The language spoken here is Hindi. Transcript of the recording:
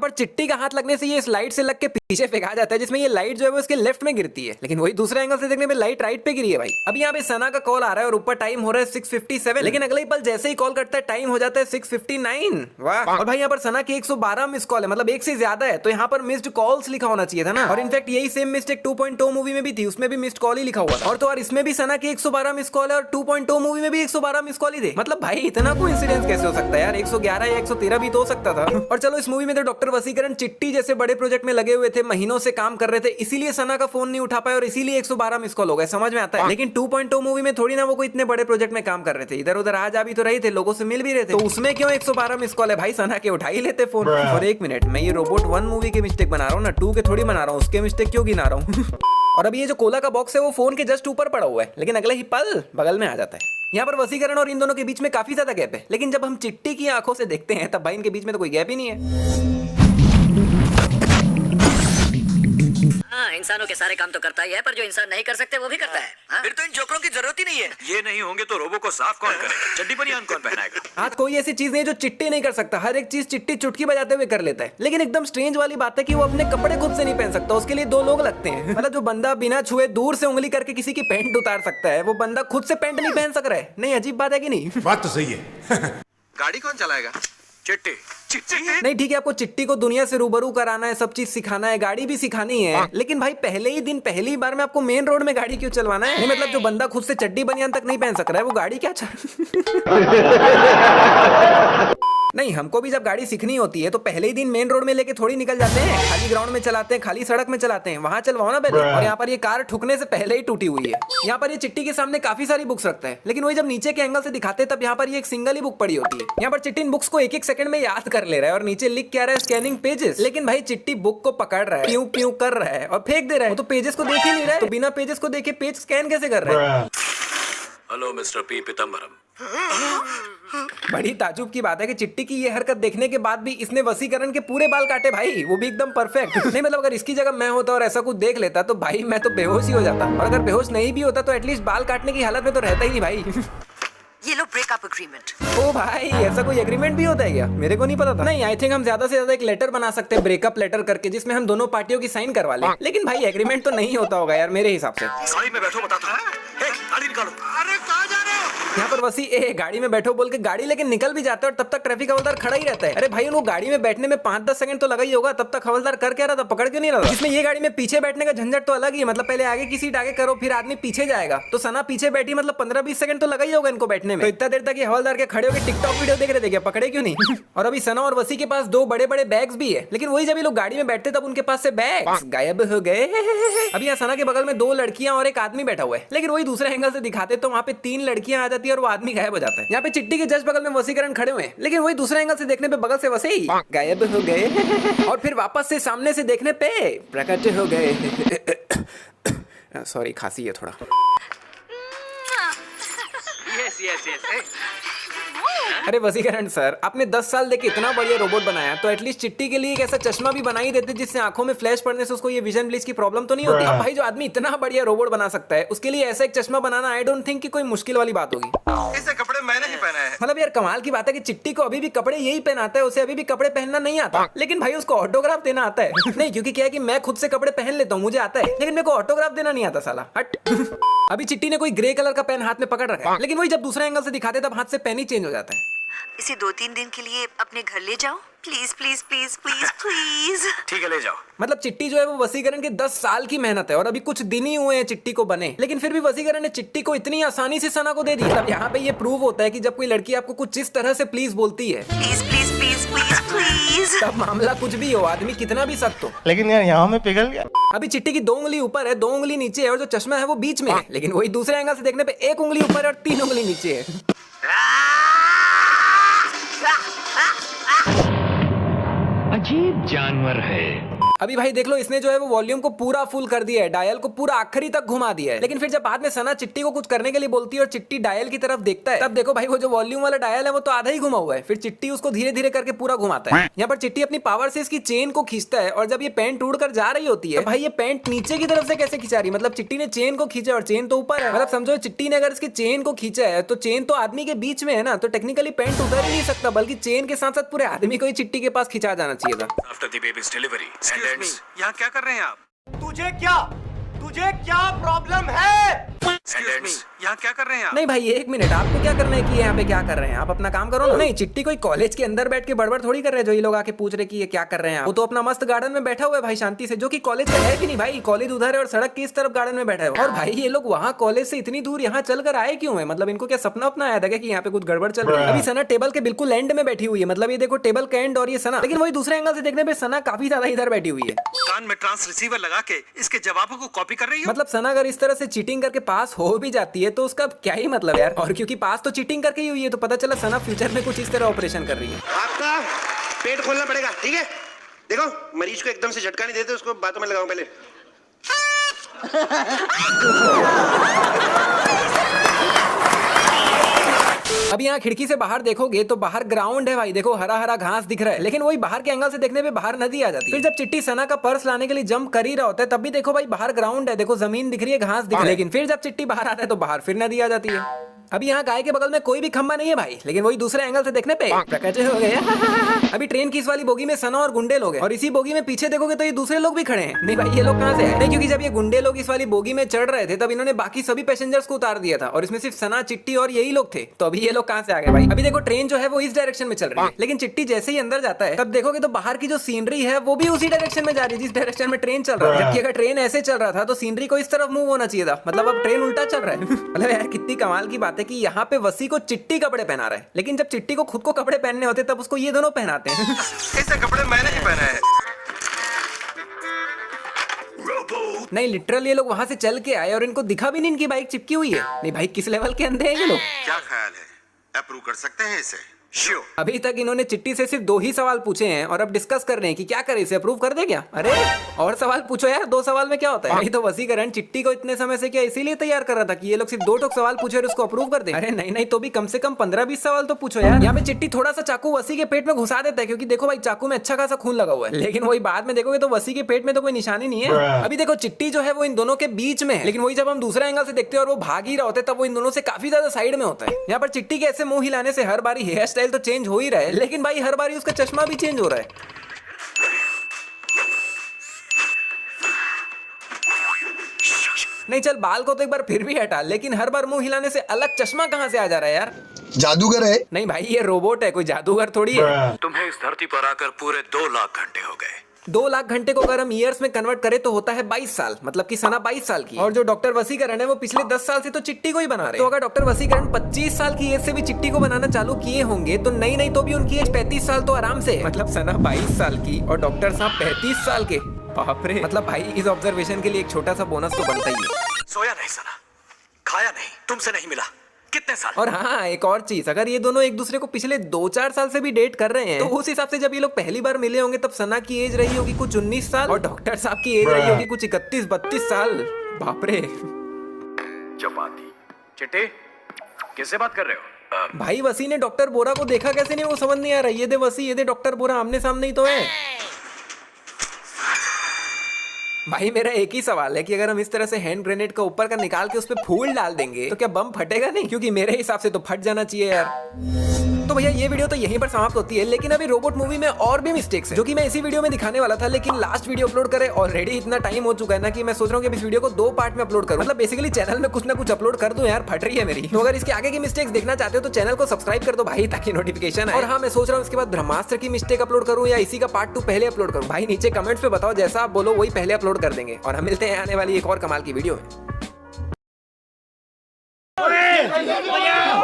पर चिट्टी का हाथ लगने से ये इस लाइट से लग के पीछे फेंका जाता है, जिसमें ये लाइट जो है वो इसके लेफ्ट में गिरती है, लेकिन वही दूसरे एंगल से देखने पे लाइट राइट पे गिरी है भाई। अभी यहाँ पे सना का कॉल आ रहा है और ऊपर टाइम हो रहा है 6:57, लेकिन अगले ही पल जैसे ही कॉल करता है टाइम हो जाता है 6:59। वाह। और भाई यहाँ पर सना की 112 मिस कॉल है, मतलब एक से ज्यादा है, तो यहाँ पर मिस्ड कॉल्स लिखा होना चाहिए था ना। और इनफैक्ट यही सेम मिस्टेक 2.0 मूवी में भी थी, उसमें भी मिस्ड कॉल ही लिखा हुआ था। और तो और इसमें भी सना की 112 मिस कॉल है और 2.0 मूवी में भी 112 मिस कॉल ही थे। मतलब भाई इतना कोइंसिडेंस कैसे हो सकता है यार, 111 या 113 भी तो हो सकता था। और चलो इस मूवी में तो डॉक्टर वसीकरण चिट्टी जैसे बड़े प्रोजेक्ट में लगे हुए थे, महीनों से काम कर रहे थे, इसीलिए सना का फोन नहीं उठा पाए और इसीलिए 112 मिस कॉल हो गए, समझ में आता है। लेकिन 2.0 मूवी में थोड़ी ना वो कोई इतने बड़े प्रोजेक्ट में काम कर रहे थे, इधर उधर आ जा भी तो रहे थे, लोगों से मिल भी रहे थे, तो उसमें क्यों 112 मिस कॉल है भाई, सना के उठा ही लेते फोन। और एक मिनट, मैं ये रोबोट 1 मूवी के मिस्टेक बना रहा हूँ ना, 2 के थोड़ी बना रहा हूँ, उसके मिस्टेक क्यों गिना रहा हूँ। और अभी ये जो कोला का बॉक्स है वो फोन के जस्ट ऊपर पड़ा हुआ है, लेकिन अगले ही पल बगल में आ जाता है। यहाँ पर वसीकरण और इन दोनों के बीच में काफी ज्यादा गैप है, लेकिन जब हम चिट्टी की आंखों से देखते हैं तब भाई इनके बीच में तो कोई गैप ही नहीं है। हाँ, इंसानों के सारे काम तो करता ही है, पर जो इंसान नहीं कर सकते वो भी करता है। हाँ? फिर तो इन जोकरों की जरूरत ही नहीं है। ये नहीं होंगे तो रोबो को साफ कौन करेगा? चड्डी बनियान कौन पहनाएगा? आज कोई ऐसी चीज नहीं जो चिट्टी नहीं कर सकता, हर एक चीज चिट्टी चुटकी बजाते हुए कर लेता है। लेकिन एकदम स्ट्रेंज वाली बात है कि वो अपने कपड़े खुद से नहीं पहन सकता, उसके लिए 2 लोग लगते हैं। मतलब जो बंदा बिना छुए दूर से उंगली करके किसी की पैंट उतार सकता है, वो बंदा खुद से पैंट नहीं पहन सक रहा है। नहीं अजीब बात है कि नहीं? बात तो सही है। गाड़ी कौन चलाएगा? चिट्टी। चिट्टी? नहीं ठीक है, आपको चिट्टी को दुनिया से रूबरू कराना है, सब चीज सिखाना है, गाड़ी भी सिखानी है, लेकिन भाई पहले ही दिन पहली बार में आपको मेन रोड में गाड़ी क्यों चलवाना है? नहीं मतलब जो बंदा खुद से चड्डी बनियान तक नहीं पहन सक रहा है वो गाड़ी क्या नहीं, हमको भी जब गाड़ी सीखनी होती है तो पहले ही दिन मेन रोड में लेके थोड़ी निकल जाते हैं, खाली ग्राउंड में चलाते हैं, खाली सड़क में चलाते हैं, वहां चलवाओ ना पहले। और यहाँ पर ये कार ठुकने से पहले ही टूटी हुई है। यहाँ पर ये चिट्टी के सामने काफी सारी बुक्स रखता है, लेकिन वही जब नीचे के एंगल से दिखाते हैं तब यहाँ पर ये एक सिंगल ही बुक पड़ी होती है। यहाँ पर चिट्टी इन बुक्स को एक एक सेकंड में याद कर ले रहा है और नीचे लिख क्या रहा है, स्कैनिंग पेजेस। लेकिन भाई चिट्टी बुक को पकड़ रहा है, प्यू प्यू कर रहा है और फेंक दे रहा है, तो पेजेस को देख ही नहीं रहा है, तो बिना पेजेस को देखे पेज स्कैन कैसे कर रहा है? Hello mister P Pitambaram. बड़ी ताजुब की बात है कि चिट्टी की ये हरकत देखने के बाद भी इसने वसीकरण के पूरे बाल काटे भाई, वो भी एकदम परफेक्ट। नहीं मतलब अगर इसकी जगह मैं होता और ऐसा कुछ देख लेता तो भाई मैं तो बेहोश ही हो जाता, और अगर बेहोश नहीं भी होता तो एटलीस्ट बाल काटने की हालत में तो रहता ही नहीं भाई। ये लो ब्रेकअप एग्रीमेंट। ओ भाई ऐसा कोई एग्रीमेंट भी होता है क्या? मेरे को नहीं पता था। नहीं आई थिंक हम ज्यादा से ज्यादा एक लेटर बना सकते हैं, ब्रेकअप लेटर करके, जिसमें हम दोनों पार्टियों की साइन करवा लें। लेकिन भाई एग्रीमेंट तो नहीं होता होगा यार मेरे हिसाब से। गाड़ी में बैठो बताता हूँ। गाड़ी निकालो। अरे कहाँ जा रहे हो? यहाँ पर वसी गाड़ी में बैठो बोल के गाड़ी लेकिन निकल भी जाता है और तब तक ट्रैफिक हवलदार खड़ा ही रहता है। अरे भाई उनको गाड़ी में बैठने में 5-10 सेकंड तो लगा ही होगा, तब तक हवलदार कर क्या रहा था, पकड़ क्यों नहीं रहा था? इसमें ये गाड़ी में पीछे बैठने का झंझट तो अलग ही है, मतलब पहले आगे की सीट आगे करो फिर आदमी पीछे जाएगा, तो सना पीछे बैठी, मतलब 15-20 सेकंड तो लगा ही होगा इनको बैठने में। तो इतना देर तक ये हवलदार के खड़े होकर टिकटॉक वीडियो देख रहे थे क्या, पकड़े क्यों नहीं? और अभी सना और वसी के पास 2 बड़े बड़े बैग्स भी है, लेकिन वही जब ये लोग गाड़ी में बैठते तब उनके पास से बैग्स गायब हो गए। अभी यहाँ सना के बगल में 2 लड़कियां और एक आदमी बैठा हुआ है, लेकिन वही दूसरे एंगल से दिखाते तो वहाँ पे 3 लड़कियां आ जाती है और वो आदमी गायब हो जाता है। यहाँ पे चिट्टी के जस्ट बगल में वसीकरण खड़े हुए हैं, लेकिन वही दूसरे एंगल से देखने पे बगल से वसी गायब हो गए और फिर वापस से सामने से देखने पे प्रकट हो गए। सॉरी खांसी है थोड़ा। Yes yes yes. अरे वसीकरण सर, आपने 10 साल देके इतना बढ़िया रोबोट बनाया, तो एटलीस्ट चिट्टी के लिए एक ऐसा चश्मा भी बना ही देते जिससे आंखों में फ्लैश पड़ने से उसको ये विजन ब्लीच की प्रॉब्लम तो नहीं होती। अब भाई जो आदमी इतना बढ़िया रोबोट बना सकता है उसके लिए ऐसा एक चश्मा बनाना आई डोंट थिंक कि कोई मुश्किल वाली बात होगी। ऐसे कपड़े मैंने ही पहने हैं। मतलब यार कमाल की बात है कि चिट्टी को अभी भी कपड़े यही पहनाता है, उसे अभी भी कपड़े पहनना नहीं आता, लेकिन भाई उसको ऑटोग्राफ देना आता है। नहीं क्योंकि क्या है कि मैं खुद से कपड़े पहन लेता हूँ, मुझे आता है, लेकिन मेरे को ऑटोग्राफ देना नहीं आता साला, हट। अभी चिट्टी ने कोई ग्रे कलर का पेन हाथ में पकड़ रखा है, लेकिन वही जब दूसरा एंगल से दिखाते तब हाथ से पेन ही चेंज हो जाता है। इसे 2-3 दिन के लिए अपने घर ले जाओ please please please please please. ठीक है ले जाओ। मतलब चिट्टी जो है वो वसीकरण के 10 साल की मेहनत है और अभी कुछ दिन ही हुए हैं चिट्टी को बने, लेकिन फिर भी वसीकरण ने चिट्टी को इतनी आसानी से सना को दे दी। मतलब यहाँ पे ये प्रूव होता है कि जब कोई लड़की आपको कुछ इस तरह से प्लीज बोलती है, please please please please please, तब मामला कुछ भी हो, आदमी कितना भी सख्त हो। लेकिन यार यहाँ में पिघल गया। अभी चिट्टी की 2 उंगली ऊपर है, 2 उंगली नीचे है और जो चश्मा है वो बीच में है, लेकिन वही दूसरे एंगल से देखने पे 1 उंगली ऊपर है और 3 उंगली नीचे है। अजीब जानवर है। अभी भाई देख लो, इसने जो है वो वॉल्यूम को पूरा फुल कर दिया है, डायल को पूरा आखिरी तक घुमा दिया है। लेकिन फिर जब बाद में सना चिट्टी को कुछ करने के लिए बोलती है और चिट्टी डायल की तरफ देखता है, तब देखो भाई वो जो वॉल्यूम वाला डायल है वो तो आधा ही घुमा हुआ है। फिर चिट्टी उसको धीरे धीरे करके पूरा घुमाता है। यहाँ पर चिट्टी अपनी पावर से इसकी चेन को खींचता है और जब ये पैंट उड़ कर जा रही होती है, भाई ये पैंट नीचे की तरफ से कैसे खिंचा रही, मतलब चिट्टी ने चेन को खींचा और चेन तो ऊपर है। मतलब समझो चिट्टी ने अगर इसकी चेन को खींचा है तो चेन तो आदमी के बीच में है ना, तो टेक्निकली पैंट उधर ही नहीं सकता, बल्कि चेन के साथ साथ पूरे आदमी को ही चिट्टी के पास खिंचा जाना चाहिए था। After the babies delivery sentence. यहाँ क्या कर रहे हैं आप? तुझे क्या प्रॉब्लम है? सेंटेंस। यहाँ क्या कर रहे हैं आप? नहीं भाई एक मिनट, आपको क्या करना है कि यहाँ पे क्या कर रहे हैं, आप अपना काम करो ना। नहीं, चिट्टी कोई कॉलेज के अंदर बैठ के बड़बड़ थोड़ी कर रहे हैं जो ये लोग आके पूछ रहे कि ये क्या कर रहे हैं। वो तो अपना मस्त गार्डन में बैठा हुआ है भाई शांति से, जो कि कॉलेज का है भी नहीं भाई। कॉलेज उधर है और सड़क की इस तरफ गार्डन में बैठा है। और भाई ये लोग वहाँ कॉलेज से इतनी दूर यहाँ चल कर आए क्यों है, मतलब इनको क्या सपना अपना आया था कि यहाँ पे कुछ गड़बड़ चल रही है। अभी सना टेबल के बिल्कुल एंड में बैठी हुई है, मतलब ये देखो टेबल का एंड और ये सना, लेकिन वही दूसरे एंगल से देखने पे सना काफी ज्यादा इधर बैठी हुई है। कान में ट्रांस रिसीवर लगा के इसके जवाबों को कॉपी कर रही हो? मतलब सना अगर इस तरह से चीटिंग करके पास हो भी जाती है तो उसका क्या ही मतलब यार। और क्योंकि पास तो चीटिंग करके ही हुई है तो पता चला सना फ्यूचर में कुछ इस तरह ऑपरेशन कर रही है। आपका पेट खोलना पड़ेगा, ठीक है? देखो मरीज को एकदम से झटका नहीं देते, उसको बातों में लगाओ पहले। अब यहाँ खिड़की से बाहर देखोगे तो बाहर ग्राउंड है भाई, देखो हरा हरा घास दिख रहा है। लेकिन वही बाहर के एंगल से देखने पे बाहर नदी आ जाती है। फिर जब चिट्टी सना का पर्स लाने के लिए जंप कर ही रहा होता है तब भी देखो भाई बाहर ग्राउंड है, देखो जमीन दिख रही है, घास दिख रही है। लेकिन फिर जब चिट्टी बाहर आता है तो बाहर फिर नदी आ जाती है। अभी यहाँ गाय के बगल में कोई भी खंबा नहीं है भाई, लेकिन वही दूसरे एंगल से देखने पे प्रकट हो गया। अभी ट्रेन की इस वाली बोगी में सना और गुंडे लोग हैं और इसी बोगी में पीछे देखोगे तो ये दूसरे लोग भी खड़े हैं। नहीं भाई ये लोग कहाँ से आए? नहीं, क्योंकि जब ये गुंडे लोग इस वाली बोगी में चढ़ रहे थे तब इन्होंने बाकी सभी पैसेंजर्स को उतार दिया था और इसमें सिर्फ सना चिट्टी और यही लोग थे। तो अभी ये लोग कहाँ से आ गए भाई? अभी देखो ट्रेन जो है वो इस डायरेक्शन में चल रही है, लेकिन चिट्टी जैसे ही अंदर जाता है तब देखोगे तो बाहर की जो सीनरी है वो भी उसी डायरेक्शन में जा रही है जिस डायरेक्शन में ट्रेन चल रहा है। जबकि अगर ट्रेन ऐसे चल रहा था तो सीनरी को इस तरफ मूव होना चाहिए था, मतलब अब ट्रेन उल्टा चल रहा है। मतलब यार कितनी कमाल की बात है कि यहाँ पे वसी को चिट्टी कपड़े पहना रहा है, लेकिन जब चिट्टी को खुद को कपड़े पहनने होते तब उसको ये दोनों पहनाते हैं। ऐसे कपड़े मैंने ही पहने हैं। नहीं लिटरली ये लोग वहां से चल के आए और इनको दिखा भी नहीं इनकी बाइक चिपकी हुई है। नहीं भाई किस लेवल के अंधे हैं ये लोग। क्या ख्याल है, अप्रूव कर सकते हैं इसे? श्योर। अभी तक इन्होंने चिट्टी से सिर्फ 2 ही सवाल पूछे हैं और अब डिस्कस कर रहे हैं कि क्या करें, इसे अप्रूव कर दे क्या? अरे और सवाल पूछो यार, 2 सवाल में क्या होता है? तो वसीकरण चिट्टी को इतने समय से क्या इसीलिए तैयार कर रहा था कि ये लोग सिर्फ 2 टोक सवाल पूछे और उसको अप्रूव कर दे? अरे नहीं तो भी कम से कम 15-20 सवाल तो पूछो यार। यहाँ पे चिट्टी थोड़ा सा चाकू वसी के पेट में घुसा देता है क्योंकि देखो भाई चाकू में अच्छा खासा खून लगा हुआ है, लेकिन वही बाद में देखोगे तो वसी के पेट में तो कोई निशानी नहीं है। अभी देखो चिट्टी जो है वो इन दोनों के बीच में है, लेकिन वही जब हम दूसरे एंगल से देखते हैं और वो भाग ही रहा होता है तब वो इन दोनों से काफी ज्यादा साइड में होता है। यहाँ पर चिट्टी के ऐसे मुंह हिलाने से हर बारी हेयर स्टाइल तो चेंज हो ही रहा है, लेकिन भाई हर बारी उसका चश्मा भी चेंज हो रहा है। नहीं चल बाल को तो एक बार फिर भी हटा, लेकिन हर बार मुंह हिलाने से अलग चश्मा कहां से आ जा रहा है यार? जादूगर है? नहीं भाई ये रोबोट है, कोई जादूगर थोड़ी है। तुम्हें इस धरती पर आकर पूरे 2 लाख घंटे हो गए। 2 लाख घंटे को अगर हम ईयर्स में कन्वर्ट करें तो होता है 22 साल, मतलब कि सना 22 साल की। और जो डॉक्टर वसीकरण है वो पिछले 10 साल से तो चिट्टी को ही बना रहे हैं। तो अगर डॉक्टर वसीकरण 25 साल की एज से भी चिट्टी को बनाना चालू किए होंगे तो नहीं तो भी उनकी एज 35 साल तो आराम से, मतलब सना 22 साल की और डॉक्टर साहब 35 साल के। बाप रे, मतलब भाई इस ऑब्जर्वेशन के लिए एक छोटा सा बोनस तो बनता ही है। सोया नहीं सना, खाया नहीं, तुमसे नहीं मिला कितने साल? और हाँ एक और चीज, अगर ये दोनों एक दूसरे को पिछले 2-4 साल से भी डेट कर रहे हैं तो उस हिसाब से जब ये लोग पहली बार मिले होंगे तब सना की एज रही होगी कुछ 19 साल और डॉक्टर साहब की एज रही होगी कुछ 31-32 साल। बाप रे। चपाती चिट्टी किससे बात कर रहे हो? भाई वसी ने डॉक्टर बोरा को देखा कैसे नहीं वो समझ नहीं आ रहा। ये दे वसी, ये दे डॉक्टर बोरा, आमने सामने ही तो है। भाई मेरा एक ही सवाल है कि अगर हम इस तरह से हैंड ग्रेनेड का ऊपर का निकाल के उस पे फूल डाल देंगे तो क्या बम फटेगा नहीं? क्योंकि मेरे हिसाब से तो फट जाना चाहिए यार। तो भैया ये वीडियो तो यहीं पर समाप्त होती है, लेकिन अभी रोबोट मूवी में और भी मिस्टेक्स हैं जो कि मैं इसी वीडियो में दिखाने वाला था, लेकिन लास्ट वीडियो अपलोड करे ऑलरेडी इतना टाइम हो चुका है ना कि मैं सोच रहा हूँ कि इस वीडियो को 2 पार्ट में अपलोड करूँ। मतलब बेसिकली चैनल में कुछ ना कुछ अपलोड कर दूं यार, फट रही है मेरी। तो अगर इसके आगे की मिस्टेक्स देखना चाहते हो तो चैनल को सब्सक्राइब कर दो भाई ताकि नोटिफिकेशन आए। और हाँ मैं सोच रहा हूँ इसके बाद ब्रह्मास्त्र की मिस्टेक अपलोड करूँ या इसी का पार्ट 2 पहले अपलोड करूँ। भाई नीचे कमेंट्स पे बताओ, जैसा आप बोलो वही पहले अपलोड कर देंगे। और हम मिलते हैं आने वाली एक और कमाल की वीडियो में।